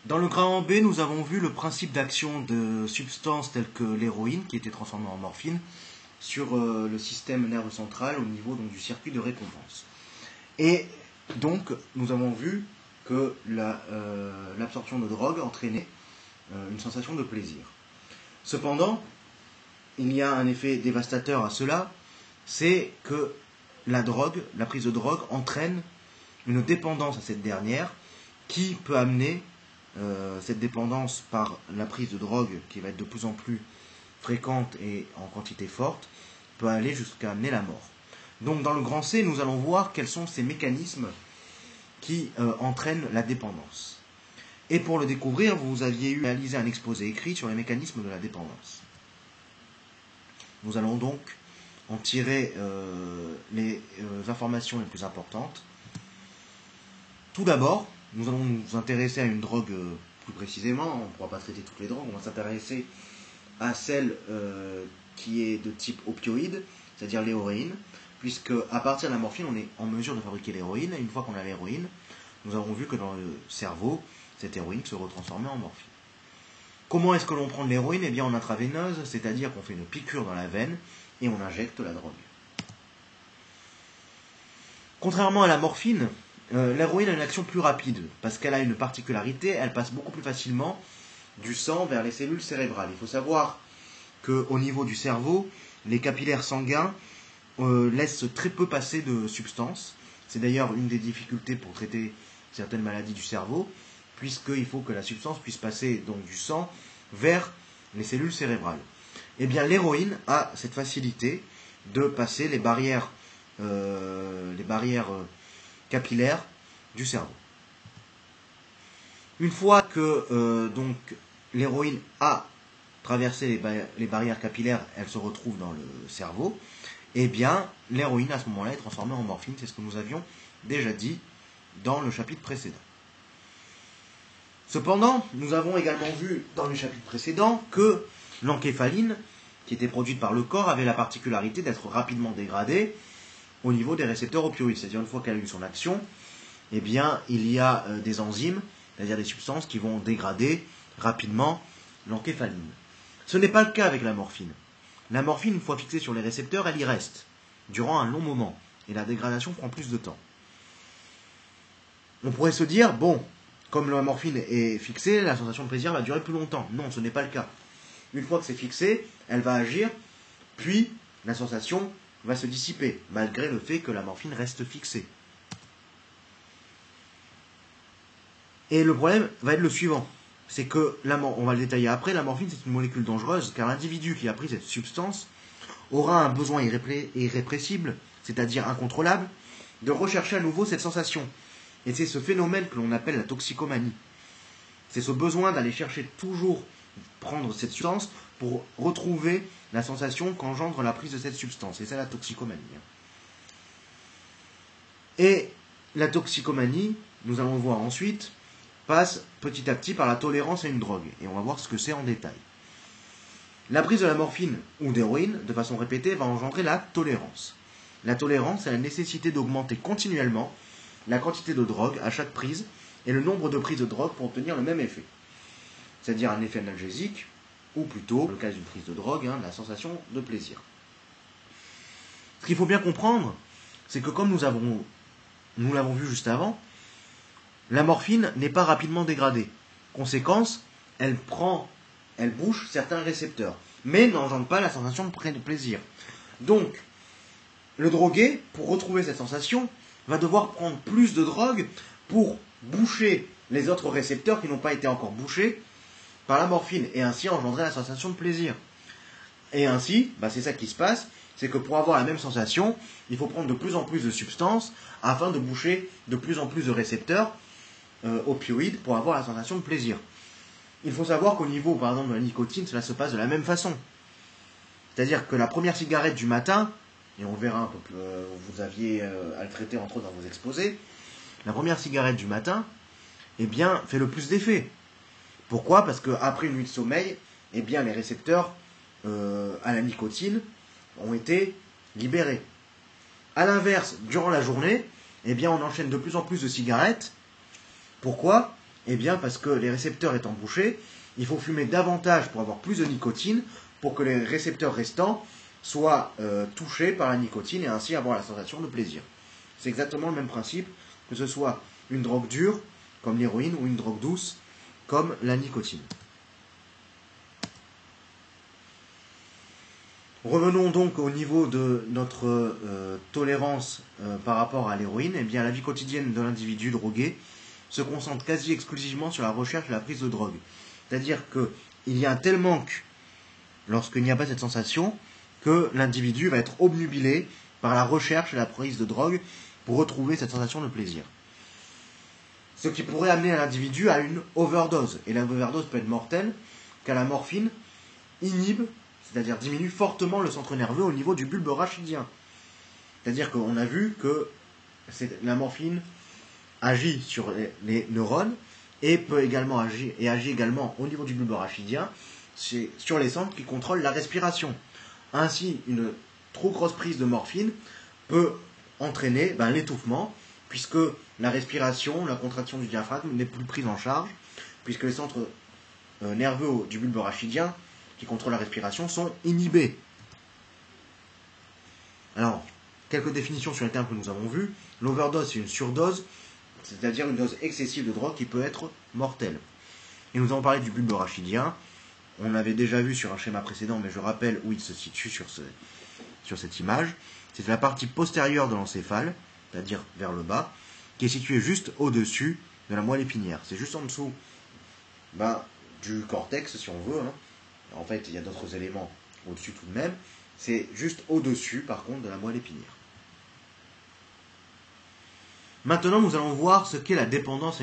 Dans le grand B, nous avons vu le principe d'action de substances telles que l'héroïne, qui était transformée en morphine, sur le système nerveux central au niveau donc, du circuit de récompense. Et donc, nous avons vu que l'absorption de drogue entraînait une sensation de plaisir. Cependant, il y a un effet dévastateur à cela, c'est que la prise de drogue, entraîne une dépendance à cette dernière qui peut amener cette dépendance par la prise de drogue qui va être de plus en plus fréquente et en quantité forte, peut aller jusqu'à amener la mort. Donc dans le grand C, nous allons voir quels sont ces mécanismes qui entraînent la dépendance. Et pour le découvrir, vous aviez réalisé un exposé écrit sur les mécanismes de la dépendance. Nous allons donc en tirer les informations les plus importantes. Tout d'abord, nous allons nous intéresser à une drogue plus précisément. On ne pourra pas traiter toutes les drogues, on va s'intéresser à celle qui est de type opioïde, c'est-à-dire l'héroïne, puisque à partir de la morphine, on est en mesure de fabriquer l'héroïne, et une fois qu'on a l'héroïne, nous avons vu que dans le cerveau, cette héroïne se retransformait en morphine. Comment est-ce que l'on prend de l'héroïne? Eh bien en intraveineuse, c'est-à-dire qu'on fait une piqûre dans la veine et on injecte la drogue. Contrairement à la morphine, l'héroïne a une action plus rapide, parce qu'elle a une particularité, elle passe beaucoup plus facilement du sang vers les cellules cérébrales. Il faut savoir qu'au niveau du cerveau, les capillaires sanguins laissent très peu passer de substances. C'est d'ailleurs une des difficultés pour traiter certaines maladies du cerveau, puisqu'il faut que la substance puisse passer donc du sang vers les cellules cérébrales. Eh bien, l'héroïne a cette facilité de passer les barrières capillaires du cerveau. Une fois que donc l'héroïne a traversé les barrières capillaires, elle se retrouve dans le cerveau, eh bien l'héroïne à ce moment-là est transformée en morphine, c'est ce que nous avions déjà dit dans le chapitre précédent. Cependant, nous avons également vu dans le chapitre précédent que l'encéphaline, qui était produite par le corps, avait la particularité d'être rapidement dégradée au niveau des récepteurs opioïdes. C'est-à-dire une fois qu'elle a eu son action, eh bien, il y a des enzymes, c'est-à-dire des substances qui vont dégrader rapidement l'encéphaline. Ce n'est pas le cas avec la morphine. La morphine, une fois fixée sur les récepteurs, elle y reste durant un long moment. Et la dégradation prend plus de temps. On pourrait se dire, bon, comme la morphine est fixée, la sensation de plaisir va durer plus longtemps. Non, ce n'est pas le cas. Une fois que c'est fixé, elle va agir, puis la sensation va se dissiper, malgré le fait que la morphine reste fixée. Et le problème va être le suivant. C'est que, on va le détailler après, la morphine c'est une molécule dangereuse, car l'individu qui a pris cette substance aura un besoin irrépressible, c'est-à-dire incontrôlable, de rechercher à nouveau cette sensation. Et c'est ce phénomène que l'on appelle la toxicomanie. C'est ce besoin d'aller chercher toujours prendre cette substance pour retrouver la sensation qu'engendre la prise de cette substance. Et c'est la toxicomanie. Et la toxicomanie, nous allons le voir ensuite, passe petit à petit par la tolérance à une drogue. Et on va voir ce que c'est en détail. La prise de la morphine ou d'héroïne, de façon répétée, va engendrer la tolérance. La tolérance, c'est la nécessité d'augmenter continuellement la quantité de drogue à chaque prise et le nombre de prises de drogue pour obtenir le même effet. C'est-à-dire un effet analgésique, ou plutôt, dans le cas d'une prise de drogue, la sensation de plaisir. Ce qu'il faut bien comprendre, c'est que comme nous l'avons vu juste avant, la morphine n'est pas rapidement dégradée. Conséquence, elle bouche certains récepteurs, mais n'engendre pas la sensation de plaisir. Donc, le drogué, pour retrouver cette sensation, va devoir prendre plus de drogue pour boucher les autres récepteurs qui n'ont pas été encore bouchés par la morphine, et ainsi engendrer la sensation de plaisir. Et ainsi, c'est ça qui se passe, c'est que pour avoir la même sensation, il faut prendre de plus en plus de substances afin de boucher de plus en plus de récepteurs opioïdes pour avoir la sensation de plaisir. Il faut savoir qu'au niveau, par exemple, de la nicotine, cela se passe de la même façon. C'est-à-dire que la première cigarette du matin, et on verra un peu plus, vous aviez à le traiter entre autres dans vos exposés, la première cigarette du matin, eh bien, fait le plus d'effet. Pourquoi? Parce qu'après une nuit de sommeil, eh bien, les récepteurs à la nicotine ont été libérés. A l'inverse, durant la journée, eh bien, on enchaîne de plus en plus de cigarettes. Pourquoi? Eh bien parce que les récepteurs étant bouchés, il faut fumer davantage pour avoir plus de nicotine, pour que les récepteurs restants soient touchés par la nicotine et ainsi avoir la sensation de plaisir. C'est exactement le même principe, que ce soit une drogue dure, comme l'héroïne, ou une drogue douce, comme la nicotine. Revenons donc au niveau de notre tolérance par rapport à l'héroïne. Eh bien, la vie quotidienne de l'individu drogué se concentre quasi exclusivement sur la recherche et la prise de drogue. C'est-à-dire qu'il y a un tel manque lorsqu'il n'y a pas cette sensation que l'individu va être obnubilé par la recherche et la prise de drogue pour retrouver cette sensation de plaisir. Ce qui pourrait amener l'individu à une overdose. Et l'overdose peut être mortelle, car la morphine inhibe, c'est-à-dire diminue fortement le centre nerveux au niveau du bulbe rachidien. C'est-à-dire qu'on a vu que la morphine agit sur les neurones et agit également au niveau du bulbe rachidien sur les centres qui contrôlent la respiration. Ainsi, une trop grosse prise de morphine peut entraîner l'étouffement, puisque la respiration, la contraction du diaphragme n'est plus prise en charge, puisque les centres nerveux du bulbe rachidien qui contrôlent la respiration sont inhibés. Alors, quelques définitions sur les termes que nous avons vus. L'overdose, c'est une surdose, c'est-à-dire une dose excessive de drogue qui peut être mortelle. Et nous avons parlé du bulbe rachidien. On l'avait déjà vu sur un schéma précédent, mais je rappelle où il se situe sur cette image. C'est la partie postérieure de l'encéphale, c'est-à-dire vers le bas, qui est située juste au-dessus de la moelle épinière. C'est juste en dessous du cortex, si on veut. En fait, il y a d'autres éléments au-dessus tout de même. C'est juste au-dessus, par contre, de la moelle épinière. Maintenant, nous allons voir ce qu'est la dépendance à une